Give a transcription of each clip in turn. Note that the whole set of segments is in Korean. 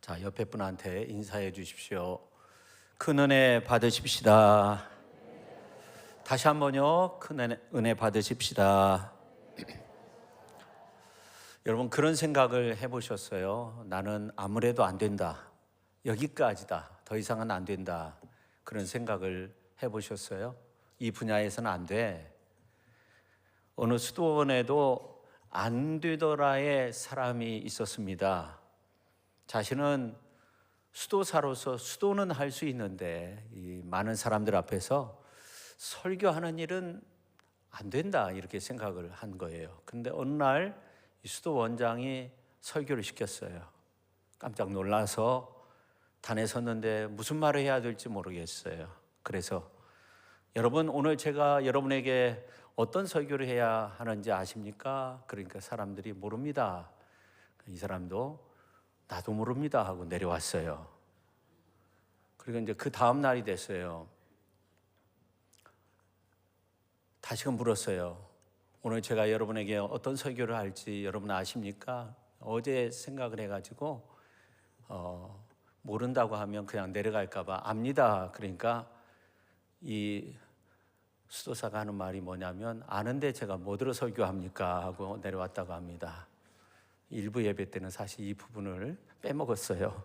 자, 옆에 분한테 인사해 주십시오. 큰 은혜 받으십시다. 다시 한번요. 큰 은혜 받으십시다. 여러분, 그런 생각을 해보셨어요? 나는 아무래도 안 된다. 여기까지다. 더 이상은 안 된다. 그런 생각을 해보셨어요? 이 분야에서는 안 돼. 어느 수도원에도 안 되더라의 사람이 있었습니다. 자신은 수도사로서 수도는 할 수 있는데 이 많은 사람들 앞에서 설교하는 일은 안 된다, 이렇게 생각을 한 거예요. 그런데 어느 날 이 수도 원장이 설교를 시켰어요. 깜짝 놀라서 단에 섰는데 무슨 말을 해야 될지 모르겠어요. 그래서 여러분, 오늘 제가 여러분에게 어떤 설교를 해야 하는지 아십니까? 그러니까 사람들이 모릅니다. 이 사람도 나도 모릅니다 하고 내려왔어요. 그리고 이제 그 다음 날이 됐어요. 다시금 물었어요. 오늘 제가 여러분에게 어떤 설교를 할지 여러분 아십니까? 어제 생각을 해가지고 모른다고 하면 그냥 내려갈까 봐 압니다. 그러니까 이 수도사가 하는 말이 뭐냐면, 아는데 제가 뭐 들어 설교합니까? 하고 내려왔다고 합니다. 일부 예배 때는 사실 이 부분을 빼먹었어요.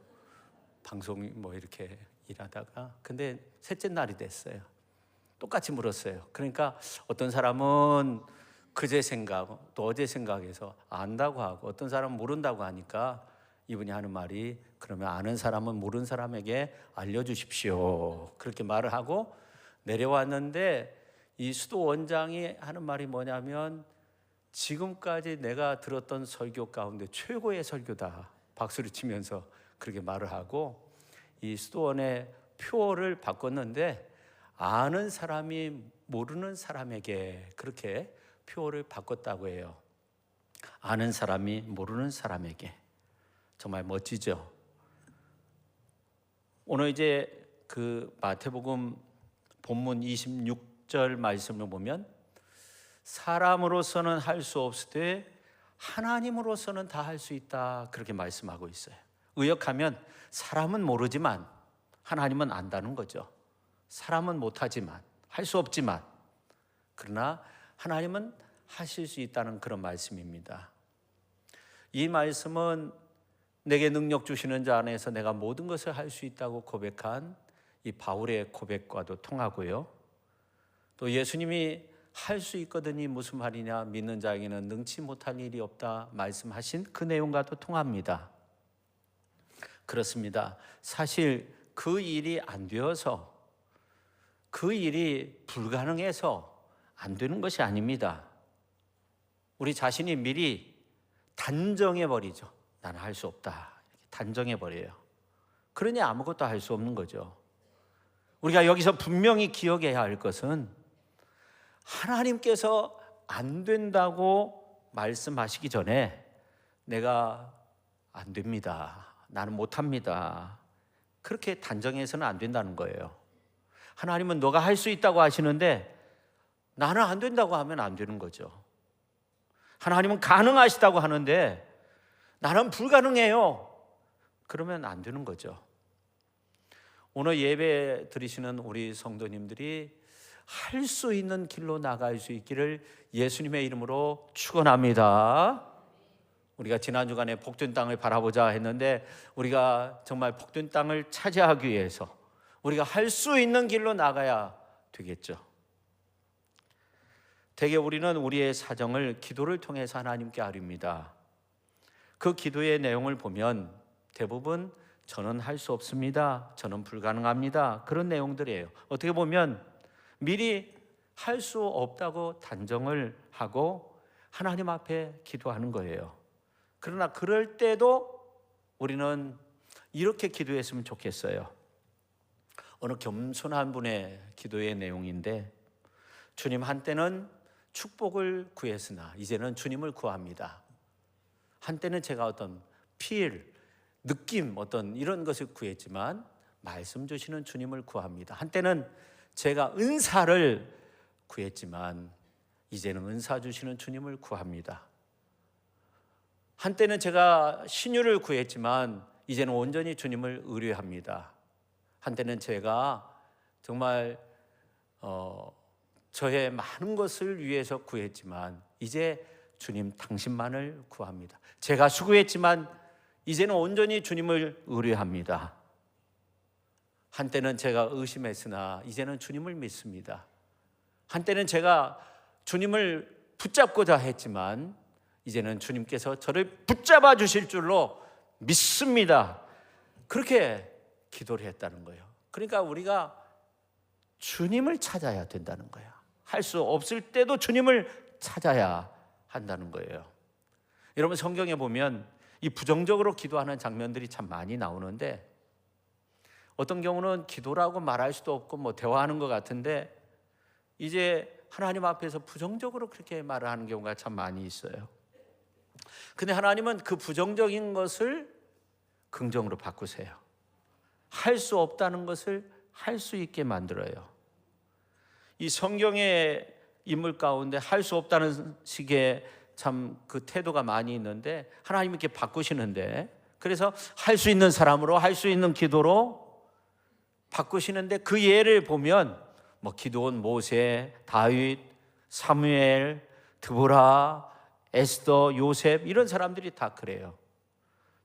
방송 뭐 이렇게 일하다가. 근데 셋째 날이 됐어요. 똑같이 물었어요. 그러니까 어떤 사람은 그제 생각, 또 어제 생각해서 안다고 하고, 어떤 사람은 모른다고 하니까 이분이 하는 말이, 그러면 아는 사람은 모르는 사람에게 알려주십시오. 그렇게 말을 하고 내려왔는데, 이 수도 원장이 하는 말이 뭐냐면, 지금까지 내가 들었던 설교 가운데 최고의 설교다, 박수를 치면서 그렇게 말을 하고, 이 수도원의 표어를 바꿨는데 아는 사람이 모르는 사람에게, 그렇게 표어를 바꿨다고 해요. 아는 사람이 모르는 사람에게. 정말 멋지죠? 오늘 이제 그 마태복음 본문 26절 말씀을 보면, 사람으로서는 할 수 없을 때 하나님으로서는 다 할 수 있다, 그렇게 말씀하고 있어요. 의역하면 사람은 모르지만 하나님은 안다는 거죠. 사람은 못하지만, 할 수 없지만, 그러나 하나님은 하실 수 있다는 그런 말씀입니다. 이 말씀은 내게 능력 주시는 자 안에서 내가 모든 것을 할 수 있다고 고백한 이 바울의 고백과도 통하고요. 또 예수님이 할 수 있거든이 무슨 말이냐, 믿는 자에게는 능치 못할 일이 없다 말씀하신 그 내용과도 통합니다. 그렇습니다. 사실 그 일이 안 되어서, 그 일이 불가능해서 안 되는 것이 아닙니다. 우리 자신이 미리 단정해버리죠. 나는 할 수 없다, 이렇게 단정해버려요. 그러니 아무것도 할 수 없는 거죠. 우리가 여기서 분명히 기억해야 할 것은, 하나님께서 안 된다고 말씀하시기 전에 내가 안 됩니다, 나는 못합니다, 그렇게 단정해서는 안 된다는 거예요. 하나님은 너가 할 수 있다고 하시는데 나는 안 된다고 하면 안 되는 거죠. 하나님은 가능하시다고 하는데 나는 불가능해요, 그러면 안 되는 거죠. 오늘 예배 드리시는 우리 성도님들이 할 수 있는 길로 나갈 수 있기를 예수님의 이름으로 축원합니다. 우리가 지난 주간에 복된 땅을 바라보자 했는데, 우리가 정말 복된 땅을 차지하기 위해서 우리가 할 수 있는 길로 나가야 되겠죠. 대개 우리는 우리의 사정을 기도를 통해서 하나님께 아뢰입니다. 그 기도의 내용을 보면 대부분 저는 할 수 없습니다, 저는 불가능합니다, 그런 내용들이에요. 어떻게 보면 미리 할 수 없다고 단정을 하고 하나님 앞에 기도하는 거예요. 그러나 그럴 때도 우리는 이렇게 기도했으면 좋겠어요. 어느 겸손한 분의 기도의 내용인데, 주님, 한때는 축복을 구했으나 이제는 주님을 구합니다. 한때는 제가 어떤 느낌, 어떤 이런 것을 구했지만 말씀 주시는 주님을 구합니다. 한때는 제가 은사를 구했지만 이제는 은사 주시는 주님을 구합니다. 한때는 제가 신유를 구했지만 이제는 온전히 주님을 의뢰합니다. 한때는 제가 정말 저의 많은 것을 위해서 구했지만 이제 주님 당신만을 구합니다. 제가 수고했지만 이제는 온전히 주님을 의뢰합니다. 한때는 제가 의심했으나 이제는 주님을 믿습니다. 한때는 제가 주님을 붙잡고자 했지만 이제는 주님께서 저를 붙잡아 주실 줄로 믿습니다. 그렇게 기도를 했다는 거예요. 그러니까 우리가 주님을 찾아야 된다는 거예요. 할 수 없을 때도 주님을 찾아야 한다는 거예요. 여러분, 성경에 보면 이 부정적으로 기도하는 장면들이 참 많이 나오는데 어떤 경우는 기도라고 말할 수도 없고 뭐 대화하는 것 같은데 이제 하나님 앞에서 부정적으로 그렇게 말을 하는 경우가 참 많이 있어요. 근데 하나님은 그 부정적인 것을 긍정으로 바꾸세요. 할 수 없다는 것을 할 수 있게 만들어요. 이 성경의 인물 가운데 할 수 없다는 식의 참 그 태도가 많이 있는데 하나님 이렇게 바꾸시는데, 그래서 할 수 있는 사람으로 할 수 있는 기도로 바꾸시는데 그 예를 보면 뭐 기드온, 모세, 다윗, 사무엘, 드보라, 에스더, 요셉 이런 사람들이 다 그래요.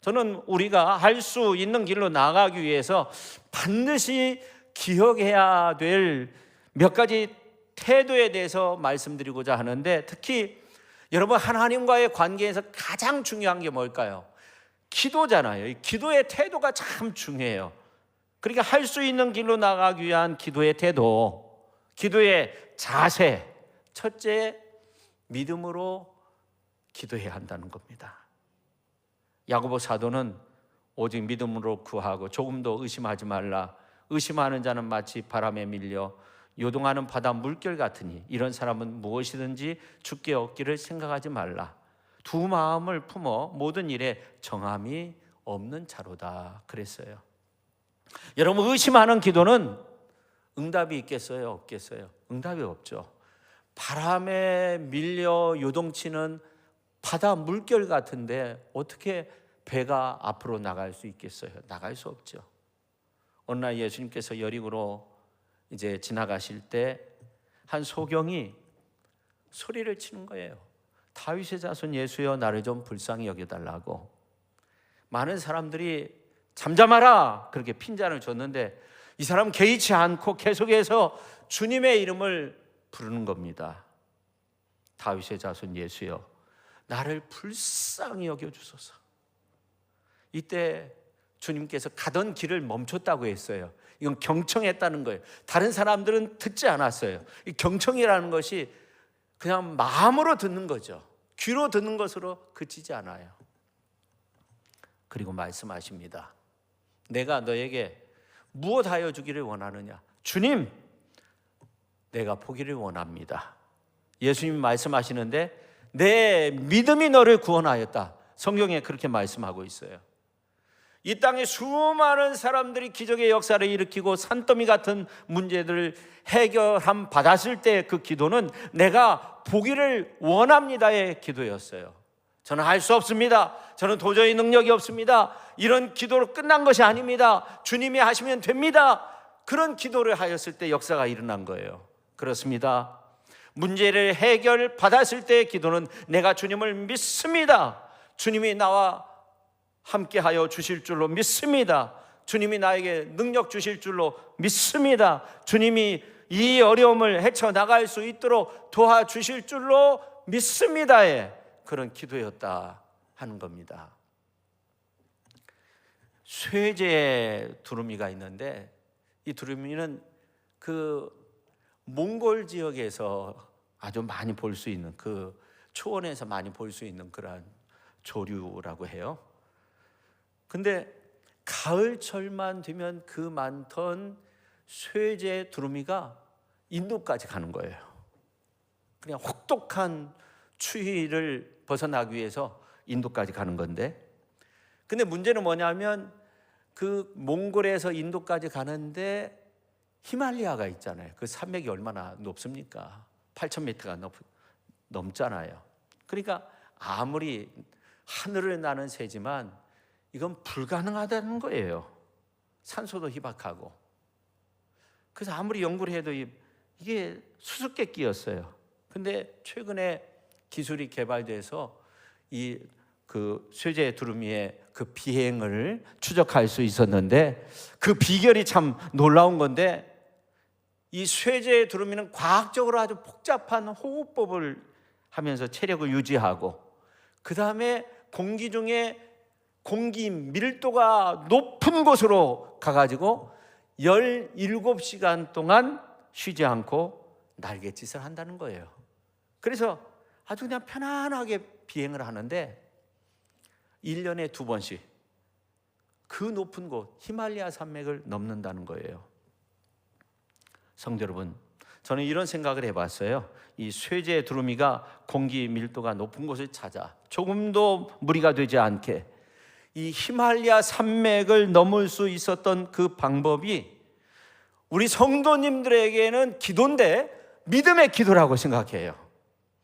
저는 우리가 할 수 있는 길로 나아가기 위해서 반드시 기억해야 될 몇 가지 태도에 대해서 말씀드리고자 하는데, 특히 여러분 하나님과의 관계에서 가장 중요한 게 뭘까요? 기도잖아요. 이 기도의 태도가 참 중요해요. 그러니까 할 수 있는 길로 나가기 위한 기도의 태도, 기도의 자세, 첫째 믿음으로 기도해야 한다는 겁니다. 야고보 사도는 오직 믿음으로 구하고 조금도 의심하지 말라. 의심하는 자는 마치 바람에 밀려 요동하는 바다 물결 같으니 이런 사람은 무엇이든지 주께 얻기를 생각하지 말라. 두 마음을 품어 모든 일에 정함이 없는 자로다 그랬어요. 여러분, 의심하는 기도는 응답이 있겠어요? 없겠어요? 응답이 없죠. 바람에 밀려 요동치는 바다 물결 같은데 어떻게 배가 앞으로 나갈 수 있겠어요? 나갈 수 없죠. 어느 날 예수님께서 여리고로 이제 지나가실 때 한 소경이 소리를 치는 거예요. 다윗의 자손 예수여, 나를 좀 불쌍히 여겨달라고. 많은 사람들이 잠잠하라 그렇게 핀잔을 줬는데 이 사람은 개의치 않고 계속해서 주님의 이름을 부르는 겁니다. 다윗의 자손 예수여, 나를 불쌍히 여겨주소서. 이때 주님께서 가던 길을 멈췄다고 했어요. 이건 경청했다는 거예요. 다른 사람들은 듣지 않았어요. 이 경청이라는 것이 그냥 마음으로 듣는 거죠. 귀로 듣는 것으로 그치지 않아요. 그리고 말씀하십니다. 내가 너에게 무엇하여 주기를 원하느냐? 주님, 내가 보기를 원합니다. 예수님 말씀하시는데 내 믿음이 너를 구원하였다. 성경에 그렇게 말씀하고 있어요. 이 땅에 수많은 사람들이 기적의 역사를 일으키고 산더미 같은 문제들을 해결함 받았을 때 그 기도는 내가 보기를 원합니다의 기도였어요. 저는 할 수 없습니다. 저는 도저히 능력이 없습니다. 이런 기도로 끝난 것이 아닙니다. 주님이 하시면 됩니다. 그런 기도를 하였을 때 역사가 일어난 거예요. 그렇습니다. 문제를 해결 받았을 때의 기도는 내가 주님을 믿습니다. 주님이 나와 함께하여 주실 줄로 믿습니다. 주님이 나에게 능력 주실 줄로 믿습니다. 주님이 이 어려움을 헤쳐나갈 수 있도록 도와주실 줄로 믿습니다의 그런 기도였다 하는 겁니다. 쇠제 두루미가 있는데 이 두루미는 그 몽골 지역에서 아주 많이 볼 수 있는, 그 초원에서 많이 볼 수 있는 그런 조류라고 해요. 근데 가을철만 되면 그 많던 쇠제 두루미가 인도까지 가는 거예요. 그냥 혹독한 추위를 벗어나기 위해서 인도까지 가는 건데, 근데 문제는 뭐냐면 그 몽골에서 인도까지 가는데 히말라야가 있잖아요. 그 산맥이 얼마나 높습니까? 8,000m가 넘잖아요. 그러니까 아무리 하늘을 나는 새지만 이건 불가능하다는 거예요. 산소도 희박하고. 그래서 아무리 연구를 해도 이게 수수께끼였어요. 근데 최근에 기술이 개발돼서 그 쇠제 두루미의 그 비행을 추적할 수 있었는데, 그 비결이 참 놀라운 건데, 이 쇠제 두루미는 과학적으로 아주 복잡한 호흡법을 하면서 체력을 유지하고, 그 다음에 공기 중에 공기 밀도가 높은 곳으로 가가지고 17시간 동안 쉬지 않고 날갯짓을 한다는 거예요. 그래서 아주 그냥 편안하게 비행을 하는데 1년에 2번씩 그 높은 곳 히말라야 산맥을 넘는다는 거예요. 성도 여러분, 저는 이런 생각을 해봤어요. 이 쇠제 두루미가 공기 밀도가 높은 곳을 찾아 조금도 무리가 되지 않게 이 히말라야 산맥을 넘을 수 있었던 그 방법이 우리 성도님들에게는 기도인데 믿음의 기도라고 생각해요.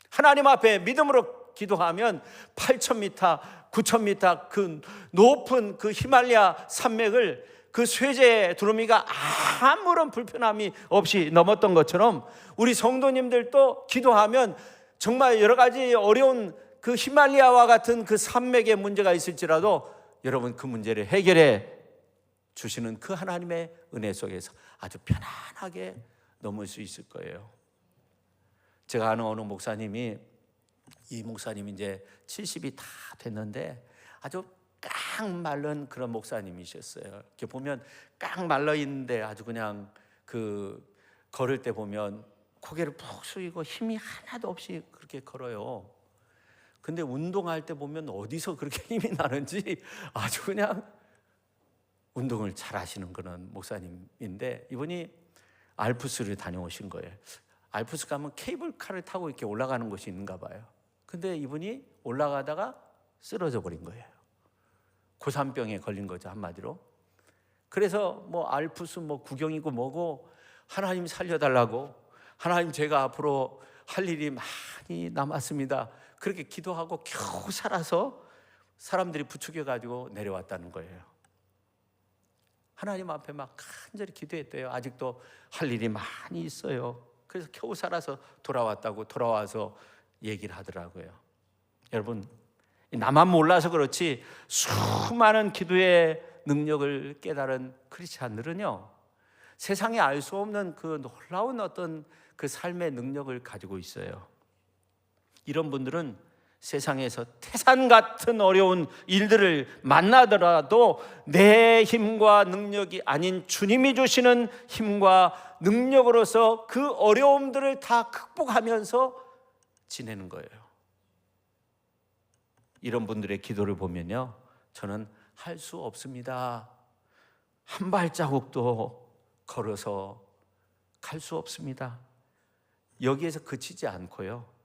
하나님 앞에 믿음으로 기도하면 8,000m, 9,000m 그 높은 그 히말라야 산맥을 그 쇠제 두루미가 아무런 불편함이 없이 넘었던 것처럼 우리 성도님들도 기도하면 정말 여러 가지 어려운 그 히말라야와 같은 그 산맥에 문제가 있을지라도 여러분 그 문제를 해결해 주시는 그 하나님의 은혜 속에서 아주 편안하게 넘을 수 있을 거예요. 제가 아는 어느 목사님이, 이 목사님이 이제 70이 다 됐는데 아주 깡 마른 그런 목사님이셨어요. 이렇게 보면 깡 말라 있는데 아주 그냥 그 걸을 때 보면 고개를 푹 숙이고 힘이 하나도 없이 그렇게 걸어요. 근데 운동할 때 보면 어디서 그렇게 힘이 나는지 아주 그냥 운동을 잘 하시는 그런 목사님인데, 이분이 알프스를 다녀오신 거예요. 알프스 가면 케이블카를 타고 이렇게 올라가는 곳이 있는가 봐요. 근데 이분이 올라가다가 쓰러져 버린 거예요. 고산병에 걸린 거죠, 한마디로. 그래서 뭐 알프스 뭐 구경이고 뭐고 하나님 살려달라고, 하나님 제가 앞으로 할 일이 많이 남았습니다, 그렇게 기도하고 겨우 살아서 사람들이 부추겨가지고 내려왔다는 거예요. 하나님 앞에 막 간절히 기도했대요. 아직도 할 일이 많이 있어요. 그래서 겨우 살아서 돌아왔다고, 돌아와서 얘기를 하더라고요. 여러분, 나만 몰라서 그렇지 수많은 기도의 능력을 깨달은 크리스찬들은요, 세상에 알 수 없는 그 놀라운 어떤 그 삶의 능력을 가지고 있어요. 이런 분들은 세상에서 태산 같은 어려운 일들을 만나더라도 내 힘과 능력이 아닌 주님이 주시는 힘과 능력으로서 그 어려움들을 다 극복하면서 지내는 거예요. 이런 분들의 기도를 보면요, 저는 할 수 없습니다, 한 발자국도 걸어서 갈 수 없습니다, 여기에서 그치지 않고요,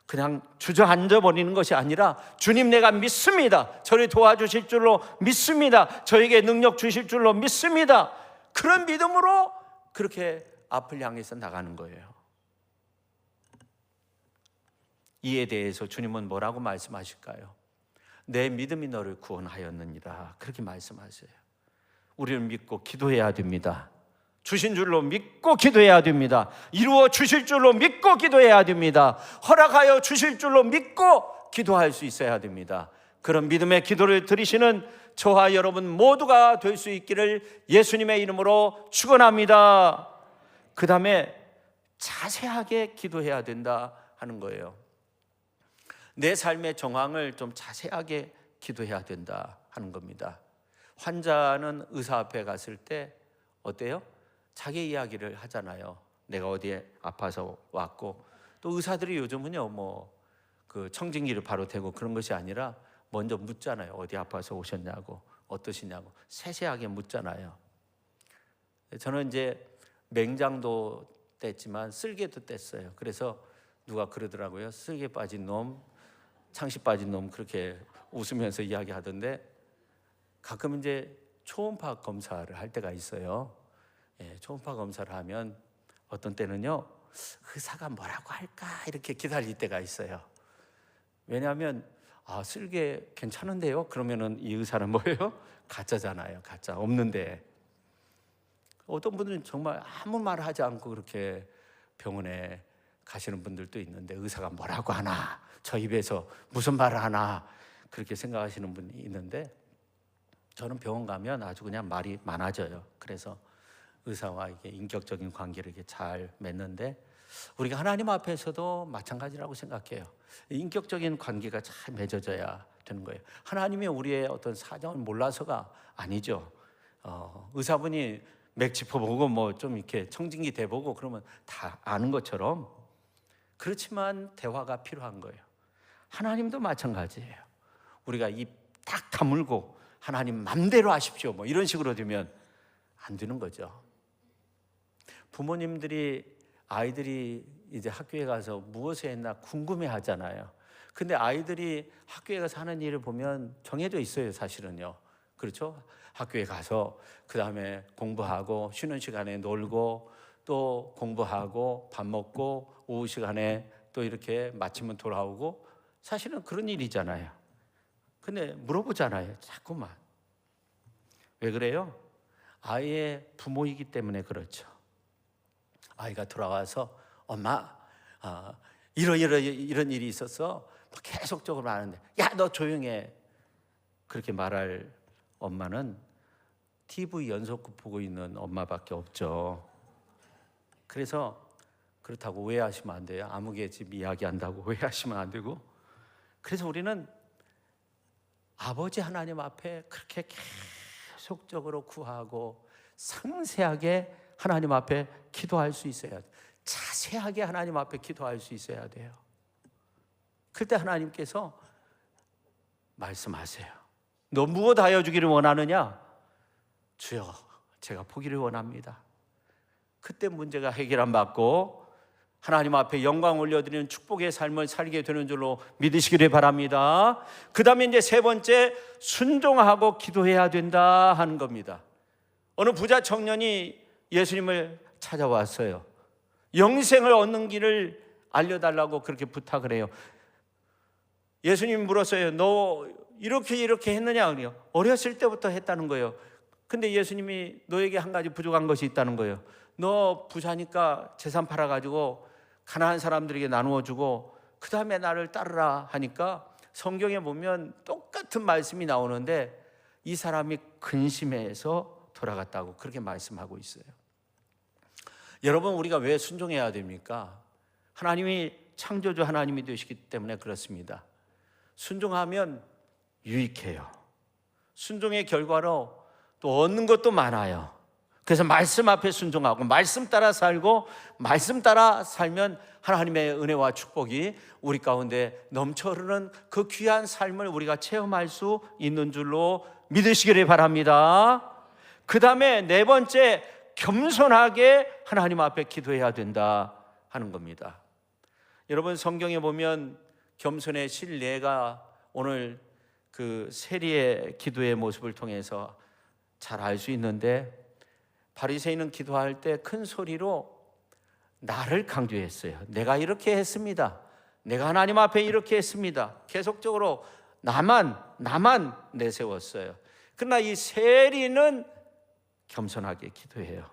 그냥 주저앉아 버리는 것이 아니라 주님 내가 믿습니다, 저를 도와주실 줄로 믿습니다, 저에게 능력 주실 줄로 믿습니다, 그런 믿음으로 그렇게 앞을 향해서 나가는 거예요. 이에 대해서 주님은 뭐라고 말씀하실까요? 내 믿음이 너를 구원하였느니라, 그렇게 말씀하세요. 우리는 믿고 기도해야 됩니다. 주신 줄로 믿고 기도해야 됩니다. 이루어 주실 줄로 믿고 기도해야 됩니다. 허락하여 주실 줄로 믿고 기도할 수 있어야 됩니다. 그런 믿음의 기도를 드리시는 저와 여러분 모두가 될 수 있기를 예수님의 이름으로 축원합니다. 그 다음에 자세하게 기도해야 된다 하는 거예요. 내 삶의 정황을 좀 자세하게 기도해야 된다 하는 겁니다. 환자는 의사 앞에 갔을 때 어때요? 자기 이야기를 하잖아요. 내가 어디에 아파서 왔고, 또 의사들이 요즘은요 그 청진기를 바로 대고 그런 것이 아니라 먼저 묻잖아요. 어디 아파서 오셨냐고, 어떠시냐고 세세하게 묻잖아요. 저는 이제 맹장도 뗐지만 쓸개도 뗐어요. 그래서 누가 그러더라고요. 쓸개 빠진 놈, 창시 빠진 놈, 그렇게 웃으면서 이야기하던데, 가끔 이제 초음파 검사를 할 때가 있어요. 초음파 검사를 하면 어떤 때는요, 의사가 뭐라고 할까 이렇게 기다릴 때가 있어요. 왜냐하면 아, 쓸개 괜찮은데요? 그러면은 이 의사는 뭐예요? 가짜잖아요. 가짜. 없는데. 어떤 분들은 정말 아무 말 하지 않고 그렇게 병원에 가시는 분들도 있는데 의사가 뭐라고 하나, 저 입에서 무슨 말을 하나, 그렇게 생각하시는 분이 있는데, 저는 병원 가면 아주 그냥 말이 많아져요. 그래서 의사와 이게 인격적인 관계를 이렇게 잘 맺는데, 우리가 하나님 앞에서도 마찬가지라고 생각해요. 인격적인 관계가 잘 맺어져야 되는 거예요. 하나님이 우리의 어떤 사정을 몰라서가 아니죠. 의사분이 맥 짚어보고 뭐 좀 이렇게 청진기 대보고 그러면 다 아는 것처럼, 그렇지만 대화가 필요한 거예요. 하나님도 마찬가지예요. 우리가 입 딱 다물고 하나님 맘대로 하십시오 뭐 이런 식으로 되면 안 되는 거죠. 부모님들이 아이들이 이제 학교에 가서 무엇을 했나 궁금해 하잖아요. 근데 아이들이 학교에 가서 하는 일을 보면 정해져 있어요, 사실은요. 그렇죠? 학교에 가서 그 다음에 공부하고 쉬는 시간에 놀고 또 공부하고 밥 먹고 오후 시간에 또 이렇게 마치면 돌아오고, 사실은 그런 일이잖아요. 근데 물어보잖아요, 자꾸만. 왜 그래요? 아이의 부모이기 때문에 그렇죠. 아이가 돌아와서 엄마, 이런 일이 있었어. 계속적으로 하는데, 야, 너 조용해. 그렇게 말할 엄마는 TV 연속극 보고 있는 엄마밖에 없죠. 그래서 그렇다고 오해하시면 안 돼요. 아무개 집 이야기한다고 오해하시면 안 되고. 그래서 우리는 아버지 하나님 앞에 그렇게 계속적으로 구하고 상세하게 하나님 앞에 기도할 수 있어야 돼요. 자세하게 하나님 앞에 기도할 수 있어야 돼요. 그때 하나님께서 말씀하세요. 너 무엇 하여 주기를 원하느냐? 주여, 제가 보기를 원합니다. 그때 문제가 해결 안 받고 하나님 앞에 영광 올려드리는 축복의 삶을 살게 되는 줄로 믿으시기를 바랍니다. 그 다음에 이제 세 번째, 순종하고 기도해야 된다 하는 겁니다. 어느 부자 청년이 예수님을 찾아왔어요. 영생을 얻는 길을 알려달라고 그렇게 부탁을 해요. 예수님이 물었어요. 너 이렇게 했느냐? 어렸을 때부터 했다는 거예요. 근데 예수님이 너에게 한 가지 부족한 것이 있다는 거예요. 너 부자니까 재산 팔아가지고 가난한 사람들에게 나누어 주고 그 다음에 나를 따르라 하니까, 성경에 보면 똑같은 말씀이 나오는데 이 사람이 근심해서 돌아갔다고 그렇게 말씀하고 있어요. 여러분, 우리가 왜 순종해야 됩니까? 하나님이 창조주 하나님이 되시기 때문에 그렇습니다. 순종하면 유익해요. 순종의 결과로 또 얻는 것도 많아요. 그래서 말씀 앞에 순종하고 말씀 따라 살고 말씀 따라 살면 하나님의 은혜와 축복이 우리 가운데 넘쳐 흐르는 그 귀한 삶을 우리가 체험할 수 있는 줄로 믿으시기를 바랍니다. 그 다음에 네 번째, 겸손하게 하나님 앞에 기도해야 된다 하는 겁니다. 여러분, 성경에 보면 겸손의 실례가 오늘 그 세리의 기도의 모습을 통해서 잘 알 수 있는데, 바리새인은 기도할 때 큰 소리로 나를 강조했어요. 내가 이렇게 했습니다. 내가 하나님 앞에 이렇게 했습니다. 계속적으로 나만 내세웠어요. 그러나 이 세리는 겸손하게 기도해요.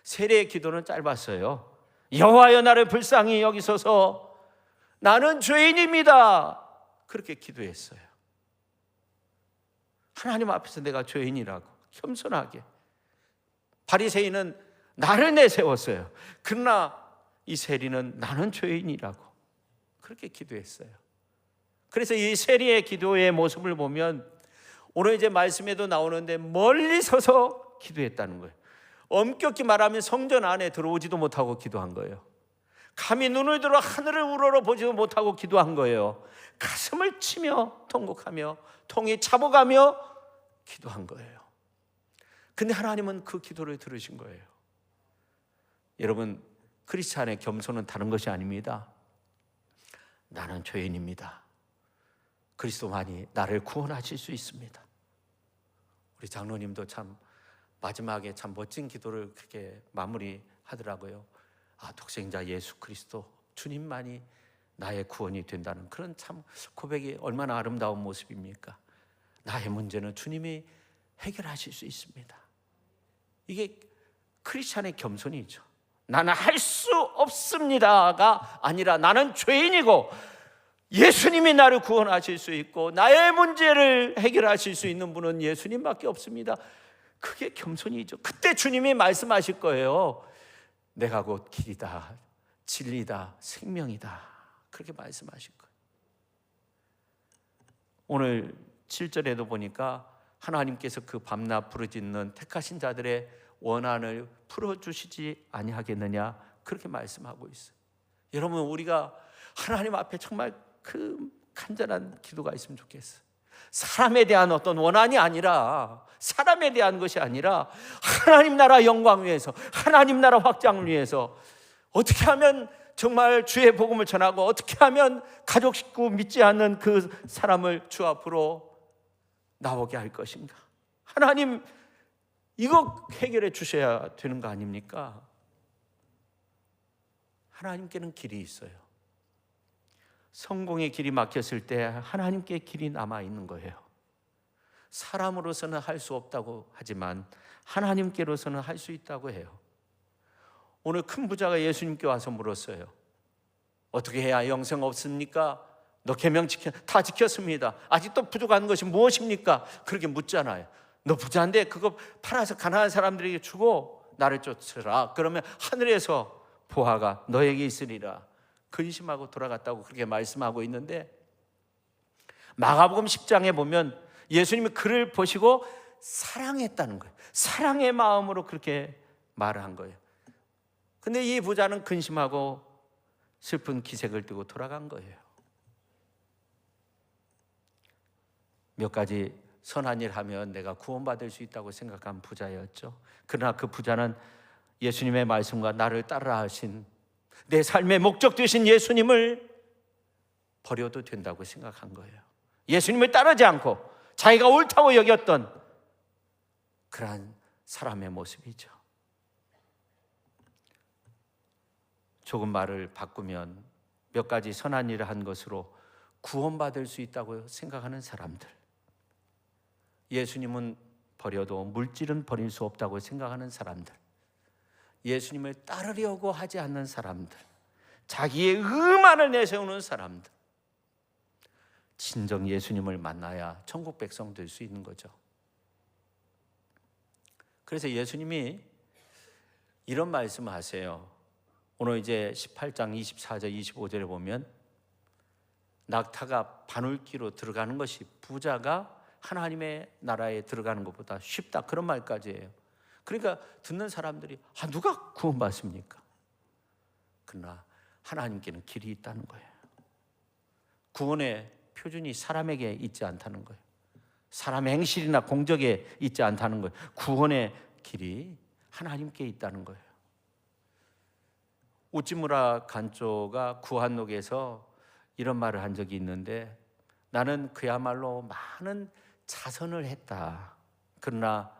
세리의 기도는 짧았어요. 여호와여, 나를 불쌍히 여기소서, 나는 죄인입니다. 그렇게 기도했어요. 하나님 앞에서 내가 죄인이라고 겸손하게. 바리새인은 나를 내세웠어요. 그러나 이 세리는 나는 죄인이라고 그렇게 기도했어요. 그래서 이 세리의 기도의 모습을 보면 오늘 이제 말씀에도 나오는데 멀리 서서 기도했다는 거예요. 엄격히 말하면 성전 안에 들어오지도 못하고 기도한 거예요. 감히 눈을 들어 하늘을 우러러 보지도 못하고 기도한 거예요. 가슴을 치며 통곡하며 통이 차보가며 기도한 거예요. 근데 하나님은 그 기도를 들으신 거예요. 여러분, 크리스찬의 겸손은 다른 것이 아닙니다. 나는 죄인입니다. 그리스도만이 나를 구원하실 수 있습니다. 우리 장로님도 참 마지막에 참 멋진 기도를 그렇게 마무리하더라고요. 독생자 예수 그리스도 주님만이 나의 구원이 된다는 그런 참 고백이 얼마나 아름다운 모습입니까? 나의 문제는 주님이 해결하실 수 있습니다. 이게 크리스찬의 겸손이죠. 나는 할 수 없습니다가 아니라 나는 죄인이고 예수님이 나를 구원하실 수 있고 나의 문제를 해결하실 수 있는 분은 예수님밖에 없습니다. 그게 겸손이죠. 그때 주님이 말씀하실 거예요. 내가 곧 길이다, 진리다, 생명이다. 그렇게 말씀하실 거예요. 오늘 7절에도 보니까 하나님께서 그 밤낮 부르짖는 택하신 자들의 원한을 풀어주시지 아니하겠느냐, 그렇게 말씀하고 있어요. 여러분, 우리가 하나님 앞에 정말 그 간절한 기도가 있으면 좋겠어요. 사람에 대한 어떤 원한이 아니라, 사람에 대한 것이 아니라 하나님 나라 영광 위해서, 하나님 나라 확장을 위해서 어떻게 하면 정말 주의 복음을 전하고, 어떻게 하면 가족 식구 믿지 않는 그 사람을 주 앞으로 나오게 할 것인가. 하나님, 이거 해결해 주셔야 되는 거 아닙니까? 하나님께는 길이 있어요. 성공의 길이 막혔을 때 하나님께 길이 남아있는 거예요. 사람으로서는 할 수 없다고 하지만 하나님께로서는 할 수 있다고 해요. 오늘 큰 부자가 예수님께 와서 물었어요. 어떻게 해야 영생 없습니까? 너 계명 다 지켰습니다. 아직도 부족한 것이 무엇입니까? 그렇게 묻잖아요. 너 부자인데 그거 팔아서 가난한 사람들에게 주고 나를 쫓으라. 그러면 하늘에서 보화가 너에게 있으리라. 근심하고 돌아갔다고 그렇게 말씀하고 있는데, 마가복음 10장에 보면 예수님이 그를 보시고 사랑했다는 거예요. 사랑의 마음으로 그렇게 말을 한 거예요. 근데 이 부자는 근심하고 슬픈 기색을 띠고 돌아간 거예요. 몇 가지 선한 일 하면 내가 구원받을 수 있다고 생각한 부자였죠. 그러나 그 부자는 예수님의 말씀과 나를 따라 하신, 내 삶의 목적 되신 예수님을 버려도 된다고 생각한 거예요. 예수님을 따르지 않고 자기가 옳다고 여겼던 그러한 사람의 모습이죠. 조금 말을 바꾸면 몇 가지 선한 일을 한 것으로 구원받을 수 있다고 생각하는 사람들, 예수님은 버려도 물질은 버릴 수 없다고 생각하는 사람들, 예수님을 따르려고 하지 않는 사람들, 자기의 의만을 내세우는 사람들, 진정 예수님을 만나야 천국 백성 될 수 있는 거죠. 그래서 예수님이 이런 말씀을 하세요. 오늘 이제 18장 24절 25절에 보면 낙타가 바늘기로 들어가는 것이 부자가 하나님의 나라에 들어가는 것보다 쉽다, 그런 말까지 해요. 그러니까 듣는 사람들이 누가 구원받습니까? 그러나 하나님께는 길이 있다는 거예요. 구원의 표준이 사람에게 있지 않다는 거예요. 사람의 행실이나 공적에 있지 않다는 거예요. 구원의 길이 하나님께 있다는 거예요. 우찌무라 간조가 구한록에서 이런 말을 한 적이 있는데, 나는 그야말로 많은 자선을 했다. 그러나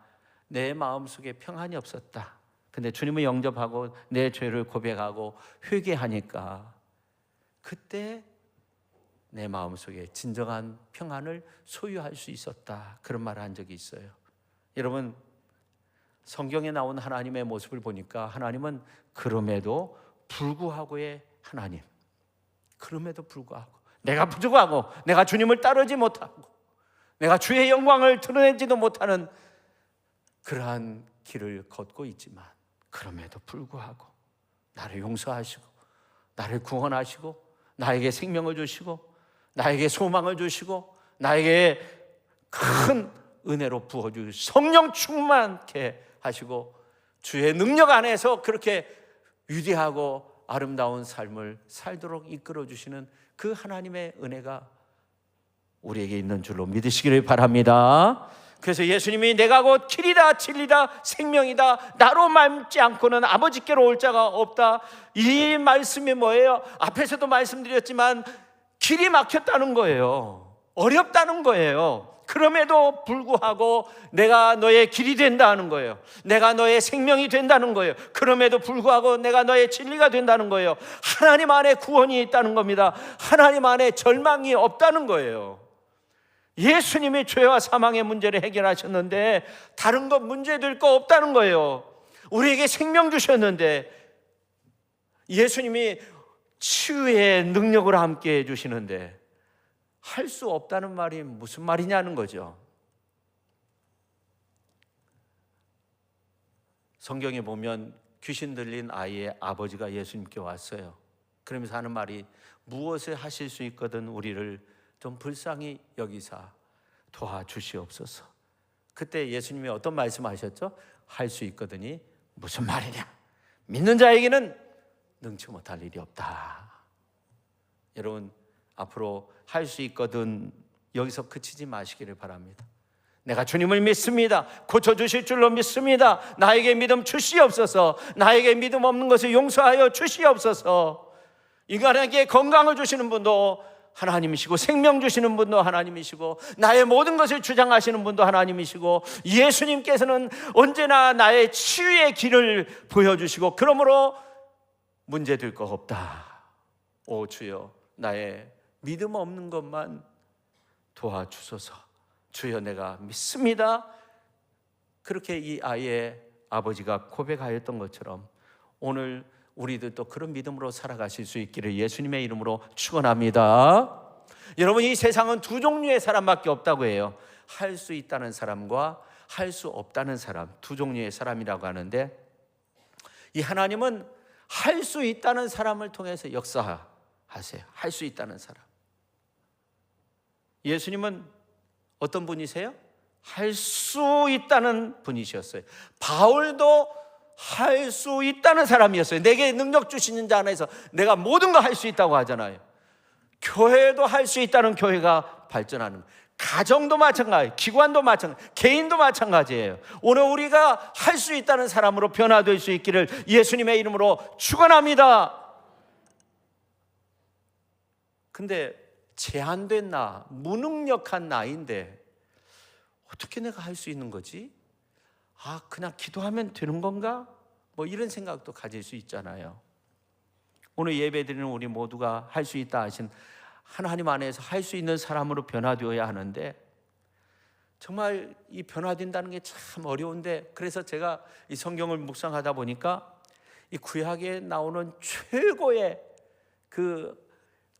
내 마음속에 평안이 없었다. 근데 주님을 영접하고 내 죄를 고백하고 회개하니까 그때 내 마음속에 진정한 평안을 소유할 수 있었다. 그런 말을 한 적이 있어요. 여러분, 성경에 나온 하나님의 모습을 보니까 하나님은 그럼에도 불구하고의 하나님, 그럼에도 불구하고 내가 부족하고 내가 주님을 따르지 못하고 내가 주의 영광을 드러내지도 못하는 그러한 길을 걷고 있지만, 그럼에도 불구하고 나를 용서하시고 나를 구원하시고 나에게 생명을 주시고 나에게 소망을 주시고 나에게 큰 은혜로 부어주시고 성령 충만케 하시고 주의 능력 안에서 그렇게 위대하고 아름다운 삶을 살도록 이끌어주시는 그 하나님의 은혜가 우리에게 있는 줄로 믿으시기를 바랍니다. 그래서 예수님이 내가 곧 길이다 진리다 생명이다, 나로 닮지 않고는 아버지께로 올 자가 없다. 이 말씀이 뭐예요? 앞에서도 말씀드렸지만 길이 막혔다는 거예요. 어렵다는 거예요. 그럼에도 불구하고 내가 너의 길이 된다는 거예요. 내가 너의 생명이 된다는 거예요. 그럼에도 불구하고 내가 너의 진리가 된다는 거예요. 하나님 안에 구원이 있다는 겁니다. 하나님 안에 절망이 없다는 거예요. 예수님이 죄와 사망의 문제를 해결하셨는데 다른 것 문제될 거 없다는 거예요. 우리에게 생명 주셨는데 예수님이 치유의 능력을 함께 해주시는데 할 수 없다는 말이 무슨 말이냐는 거죠. 성경에 보면 귀신 들린 아이의 아버지가 예수님께 왔어요. 그러면서 하는 말이 무엇을 하실 수 있거든 우리를 좀 불쌍히 여기사 도와주시옵소서. 그때 예수님이 어떤 말씀하셨죠? 할 수 있거든이 무슨 말이냐? 믿는 자에게는 능치 못할 일이 없다. 여러분 앞으로 할 수 있거든 여기서 그치지 마시기를 바랍니다. 내가 주님을 믿습니다. 고쳐주실 줄로 믿습니다. 나에게 믿음 주시옵소서. 나에게 믿음 없는 것을 용서하여 주시옵소서. 인간에게 건강을 주시는 분도 하나님이시고 생명 주시는 분도 하나님이시고 나의 모든 것을 주장하시는 분도 하나님이시고 예수님께서는 언제나 나의 치유의 길을 보여주시고 그러므로 문제될 거 없다. 오 주여 나의 믿음 없는 것만 도와주소서. 주여 내가 믿습니다. 그렇게 이 아이의 아버지가 고백하였던 것처럼 오늘 우리들도 그런 믿음으로 살아가실 수 있기를 예수님의 이름으로 축원합니다. 여러분 이 세상은 두 종류의 사람밖에 없다고 해요. 할 수 있다는 사람과 할 수 없다는 사람, 두 종류의 사람이라고 하는데 이 하나님은 할 수 있다는 사람을 통해서 역사하세요. 할 수 있다는 사람. 예수님은 어떤 분이세요? 할 수 있다는 분이셨어요. 바울도 할 수 있다는 사람이었어요. 내게 능력 주시는 자 안에서 내가 모든 거 할 수 있다고 하잖아요. 교회도 할 수 있다는 교회가 발전하는 거예요. 가정도 마찬가지예요. 기관도 마찬가지예요. 개인도 마찬가지예요. 오늘 우리가 할 수 있다는 사람으로 변화될 수 있기를 예수님의 이름으로 축원합니다. 근데 제한된 나, 무능력한 나인데 어떻게 내가 할 수 있는 거지? 아, 그냥 기도하면 되는 건가? 뭐 이런 생각도 가질 수 있잖아요. 오늘 예배드리는 우리 모두가 할 수 있다 하신 하나님 안에서 할 수 있는 사람으로 변화되어야 하는데 정말 이 변화된다는 게 참 어려운데 그래서 제가 이 성경을 묵상하다 보니까 이 구약에 나오는 최고의 그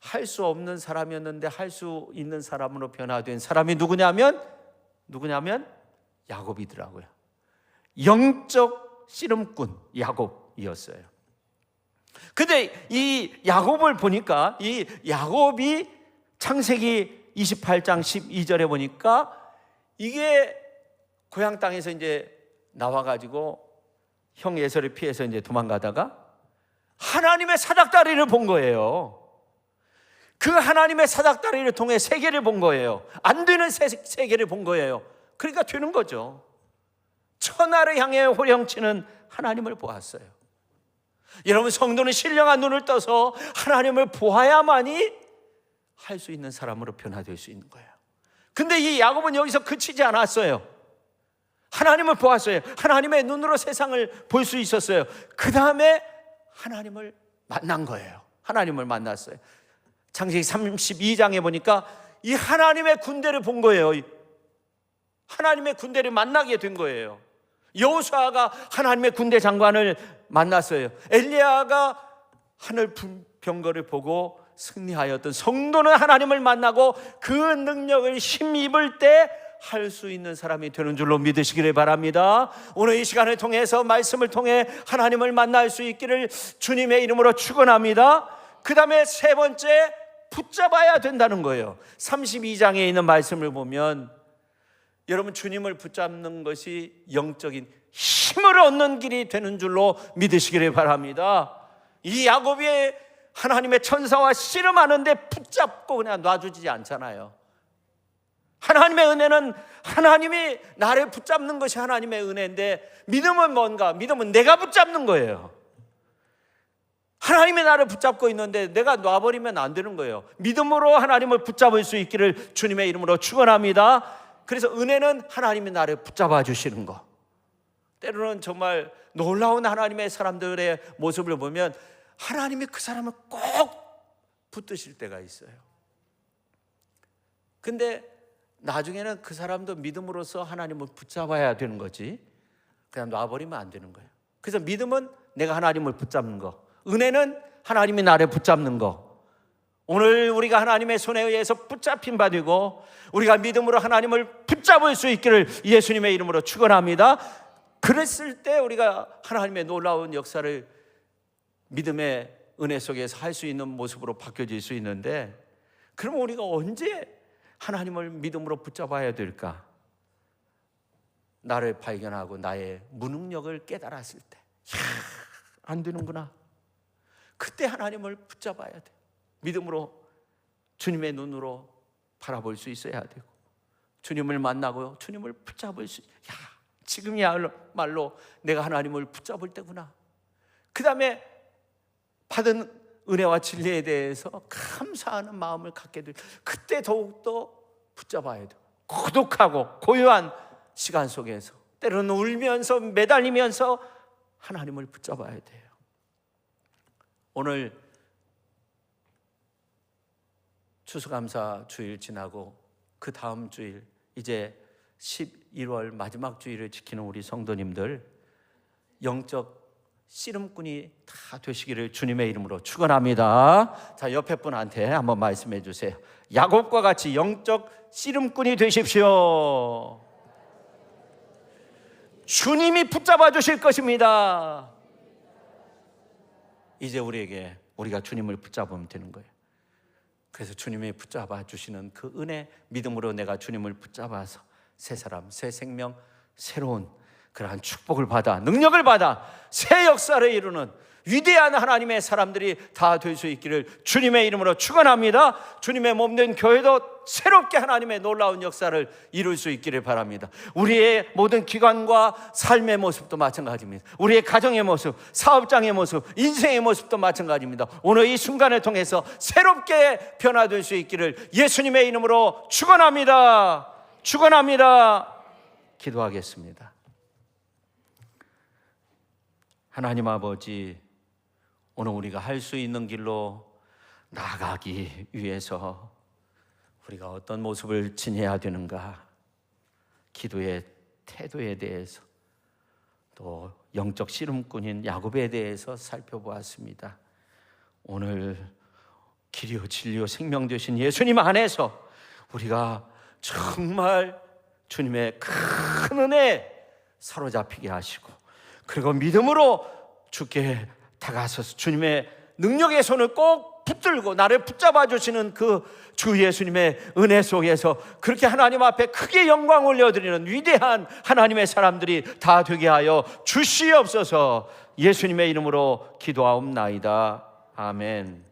할 수 없는 사람이었는데 할 수 있는 사람으로 변화된 사람이 누구냐면 야곱이더라고요. 영적 씨름꾼 야곱이었어요. 근데 이 야곱을 보니까 이 야곱이 창세기 28장 12절에 보니까 이게 고향 땅에서 이제 나와가지고 형 에서를 피해서 이제 도망가다가 하나님의 사닥다리를 본 거예요. 그 하나님의 사닥다리를 통해 세계를 본 거예요. 안 되는 세계를 본 거예요. 그러니까 되는 거죠. 천하를 향해 호령치는 하나님을 보았어요. 여러분 성도는 신령한 눈을 떠서 하나님을 보아야만이 할 수 있는 사람으로 변화될 수 있는 거예요. 근데 이 야곱은 여기서 그치지 않았어요. 하나님을 보았어요. 하나님의 눈으로 세상을 볼 수 있었어요. 그 다음에 하나님을 만난 거예요. 하나님을 만났어요. 창세기 32장에 보니까 이 하나님의 군대를 본 거예요. 하나님의 군대를 만나게 된 거예요. 여호수아가 하나님의 군대 장관을 만났어요. 엘리야가 하늘 병거를 보고 승리하였던 성도는 하나님을 만나고 그 능력을 힘입을 때 할 수 있는 사람이 되는 줄로 믿으시기를 바랍니다. 오늘 이 시간을 통해서 말씀을 통해 하나님을 만날 수 있기를 주님의 이름으로 축원합니다. 그 다음에 세 번째 붙잡아야 된다는 거예요. 32장에 있는 말씀을 보면 여러분 주님을 붙잡는 것이 영적인 힘을 얻는 길이 되는 줄로 믿으시기를 바랍니다. 이 야곱이 하나님의 천사와 씨름하는데 붙잡고 그냥 놔주지 않잖아요. 하나님의 은혜는 하나님이 나를 붙잡는 것이 하나님의 은혜인데 믿음은 뭔가? 믿음은 내가 붙잡는 거예요. 하나님이 나를 붙잡고 있는데 내가 놔버리면 안 되는 거예요. 믿음으로 하나님을 붙잡을 수 있기를 주님의 이름으로 축원합니다. 그래서 은혜는 하나님이 나를 붙잡아 주시는 거. 때로는 정말 놀라운 하나님의 사람들의 모습을 보면 하나님이 그 사람을 꼭 붙드실 때가 있어요. 근데 나중에는 그 사람도 믿음으로써 하나님을 붙잡아야 되는 거지, 그냥 놔버리면 안 되는 거예요. 그래서 믿음은 내가 하나님을 붙잡는 거, 은혜는 하나님이 나를 붙잡는 거. 오늘 우리가 하나님의 손에 의해서 붙잡힌 바 되고 우리가 믿음으로 하나님을 붙잡을 수 있기를 예수님의 이름으로 축원합니다. 그랬을 때 우리가 하나님의 놀라운 역사를 믿음의 은혜 속에서 할 수 있는 모습으로 바뀌어질 수 있는데, 그럼 우리가 언제 하나님을 믿음으로 붙잡아야 될까? 나를 발견하고 나의 무능력을 깨달았을 때, 안 되는구나. 그때 하나님을 붙잡아야 돼. 믿음으로 주님의 눈으로 바라볼 수 있어야 되고, 주님을 만나고 주님을 붙잡을 수, 지금이야말로 내가 하나님을 붙잡을 때구나. 그 다음에 받은 은혜와 진리에 대해서 감사하는 마음을 갖게 될, 그때 더욱더 붙잡아야 돼요. 고독하고 고요한 시간 속에서 때로는 울면서 매달리면서 하나님을 붙잡아야 돼요. 오늘 추수감사 주일 지나고 그 다음 주일, 이제 11월 마지막 주일을 지키는 우리 성도님들, 영적 씨름꾼이 다 되시기를 주님의 이름으로 축원합니다. 자, 옆에 분한테 한번 말씀해 주세요. 야곱과 같이 영적 씨름꾼이 되십시오. 주님이 붙잡아 주실 것입니다. 이제 우리가 주님을 붙잡으면 되는 거예요. 그래서 주님이 붙잡아 주시는 그 은혜, 믿음으로 내가 주님을 붙잡아서 새 사람, 새 생명, 새로운 그러한 축복을 받아, 능력을 받아 새 역사를 이루는 위대한 하나님의 사람들이 다 될 수 있기를 주님의 이름으로 축원합니다. 주님의 몸된 교회도 새롭게 하나님의 놀라운 역사를 이룰 수 있기를 바랍니다. 우리의 모든 기관과 삶의 모습도 마찬가지입니다. 우리의 가정의 모습, 사업장의 모습, 인생의 모습도 마찬가지입니다. 오늘 이 순간을 통해서 새롭게 변화될 수 있기를 예수님의 이름으로 축원합니다. 축원합니다. 기도하겠습니다. 하나님 아버지, 오늘 우리가 할 수 있는 길로 나아가기 위해서 우리가 어떤 모습을 지녀야 되는가, 기도의 태도에 대해서, 또 영적 씨름꾼인 야곱에 대해서 살펴보았습니다. 오늘 길이요 진리요 생명 되신 예수님 안에서 우리가 정말 주님의 큰 은혜에 사로잡히게 하시고, 그리고 믿음으로 주께 다가서서 주님의 능력의 손을 꼭 붙들고 나를 붙잡아 주시는 그 주 예수님의 은혜 속에서 그렇게 하나님 앞에 크게 영광 올려드리는 위대한 하나님의 사람들이 다 되게 하여 주시옵소서. 예수님의 이름으로 기도하옵나이다. 아멘.